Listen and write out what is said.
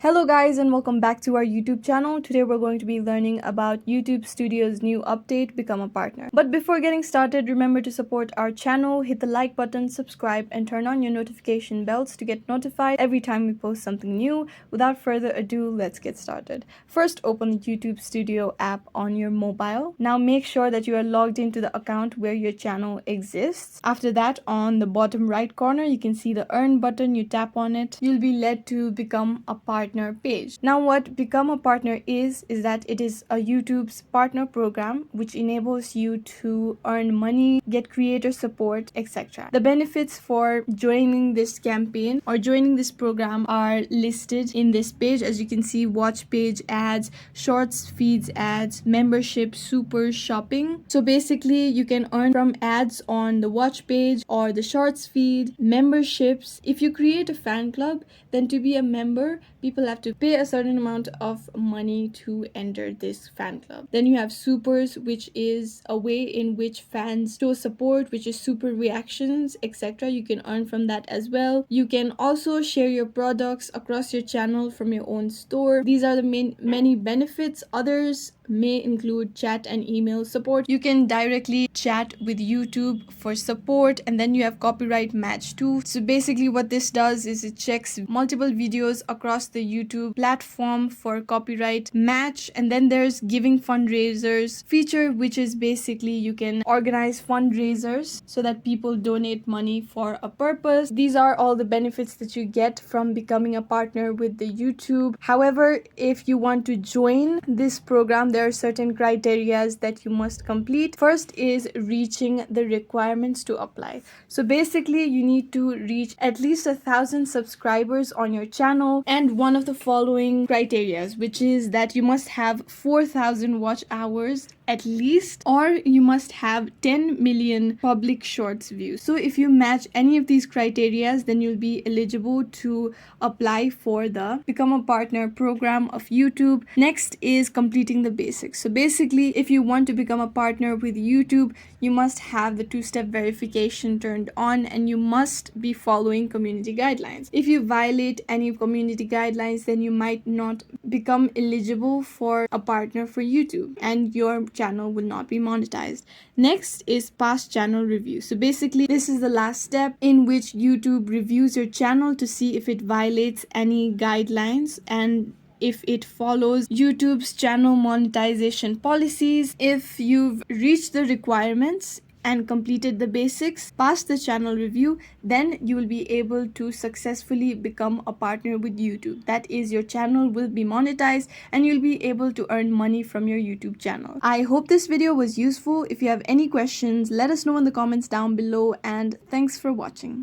Hello guys and welcome back to our YouTube channel. Today we're going to be learning about YouTube Studio's new update, Become a Partner. But before getting started, remember to support our channel, hit the like button, subscribe, and turn on your notification bells to get notified every time we post something new. Without further ado, let's get started. First, open the YouTube Studio app on your mobile. Now make sure that you are logged into the account where your channel exists. After that, on the bottom right corner, you can see the Earn button. You tap on it. You'll be led to Become a Partner page. Now what Become a Partner is that it is a YouTube's partner program which enables you to earn money, get creator support, etc. The benefits for joining this campaign or joining this program are listed in this page. As you can see, watch page ads, shorts feeds ads, membership, super shopping. So basically you can earn from ads on the watch page or the shorts feed, memberships. If you create a fan club, then to be a member, people have to pay a certain amount of money to enter this fan club. Then you have supers, which is a way in which fans show support, which is super reactions, etc. You can earn from that as well. You can also share your products across your channel from your own store. These are the many benefits. Others may include chat and email support. You can directly chat with YouTube for support, and then you have copyright match too. So basically what this does is it checks multiple videos across the YouTube platform for copyright match. And then there's giving fundraisers feature, which is basically you can organize fundraisers so that people donate money for a purpose. These are all the benefits that you get from becoming a partner with the YouTube. However, if you want to join this program, there are certain criteria that you must complete. First is reaching the requirements to apply. So basically you need to reach at least 1,000 subscribers on your channel, and one of the following criteria, which is that you must have 4,000 watch hours at least, or you must have 10 million public shorts views. So if you match any of these criteria, then you'll be eligible to apply for the Become a Partner program of YouTube. Next is completing the basics. So basically, if you want to become a partner with YouTube, you must have the two-step verification turned on, and you must be following community guidelines. If you violate any community guidelines, then you might not become eligible for a partner for YouTube, and your channel will not be monetized. Next is past channel review. So basically this is the last step in which YouTube reviews your channel to see if it violates any guidelines and if it follows YouTube's channel monetization policies. If you've reached the requirements and completed the basics, passed the channel review, then you will be able to successfully become a partner with YouTube. That is, your channel will be monetized and you'll be able to earn money from your YouTube channel. I hope this video was useful. If you have any questions, let us know in the comments down below, and thanks for watching.